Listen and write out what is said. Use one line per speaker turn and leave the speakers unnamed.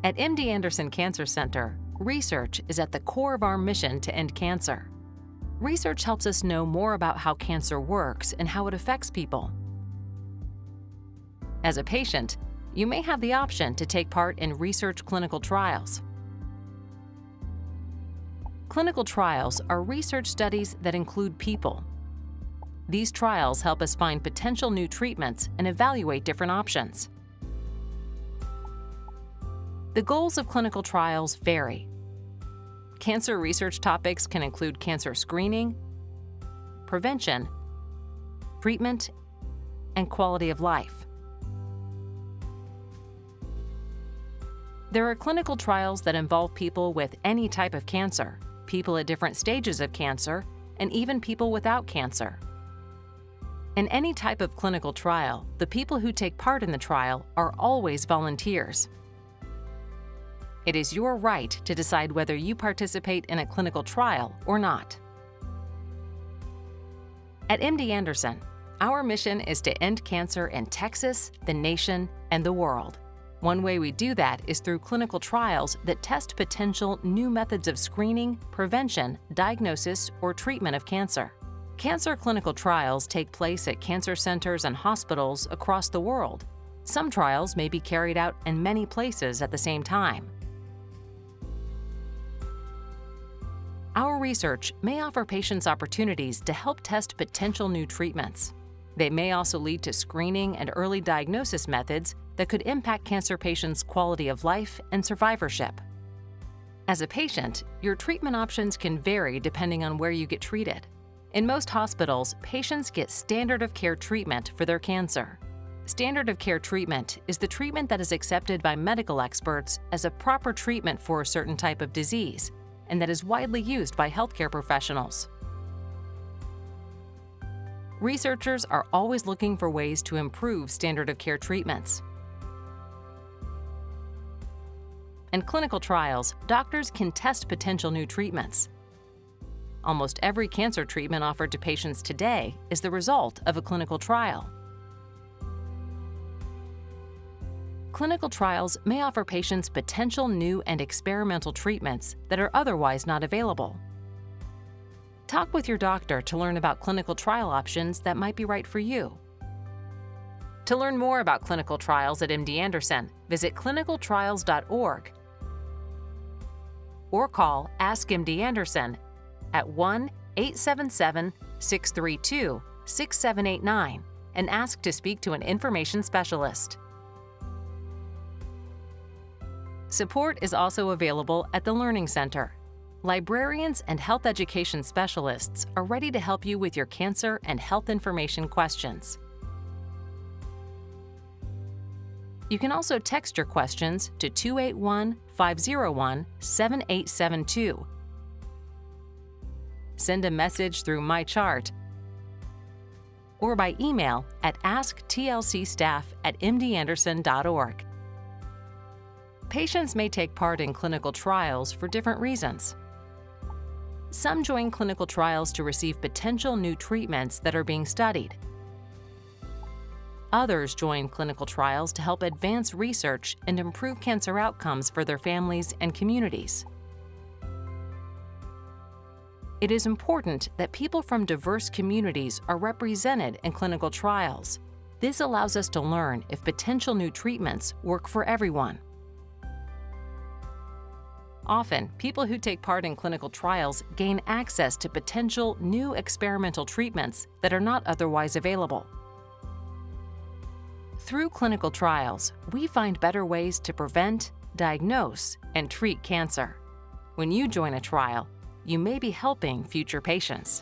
At MD Anderson Cancer Center, research is at the core of our mission to end cancer. Research helps us know more about how cancer works and how it affects people. As a patient, you may have the option to take part in research clinical trials. Clinical trials are research studies that include people. These trials help us find potential new treatments and evaluate different options. The goals of clinical trials vary. Cancer research topics can include cancer screening, prevention, treatment, and quality of life. There are clinical trials that involve people with any type of cancer, people at different stages of cancer, and even people without cancer. In any type of clinical trial, the people who take part in the trial are always volunteers. It is your right to decide whether you participate in a clinical trial or not. At MD Anderson, our mission is to end cancer in Texas, the nation, and the world. One way we do that is through clinical trials that test potential new methods of screening, prevention, diagnosis, or treatment of cancer. Cancer clinical trials take place at cancer centers and hospitals across the world. Some trials may be carried out in many places at the same time. Our research may offer patients opportunities to help test potential new treatments. They may also lead to screening and early diagnosis methods that could impact cancer patients' quality of life and survivorship. As a patient, your treatment options can vary depending on where you get treated. In most hospitals, patients get standard of care treatment for their cancer. Standard of care treatment is the treatment that is accepted by medical experts as a proper treatment for a certain type of disease, and that is widely used by healthcare professionals. Researchers are always looking for ways to improve standard of care treatments. In clinical trials, doctors can test potential new treatments. Almost every cancer treatment offered to patients today is the result of a clinical trial. Clinical trials may offer patients potential new and experimental treatments that are otherwise not available. Talk with your doctor to learn about clinical trial options that might be right for you. To learn more about clinical trials at MD Anderson, visit clinicaltrials.org or call Ask MD Anderson at 1-877-632-6789 and ask to speak to an information specialist. Support is also available at the Learning Center. Librarians and health education specialists are ready to help you with your cancer and health information questions. You can also text your questions to 281-501-7872. Send a message through MyChart or by email at asktlcstaff@mdanderson.org. Patients may take part in clinical trials for different reasons. Some join clinical trials to receive potential new treatments that are being studied. Others join clinical trials to help advance research and improve cancer outcomes for their families and communities. It is important that people from diverse communities are represented in clinical trials. This allows us to learn if potential new treatments work for everyone. Often, people who take part in clinical trials gain access to potential new experimental treatments that are not otherwise available. Through clinical trials, we find better ways to prevent, diagnose, and treat cancer. When you join a trial, you may be helping future patients.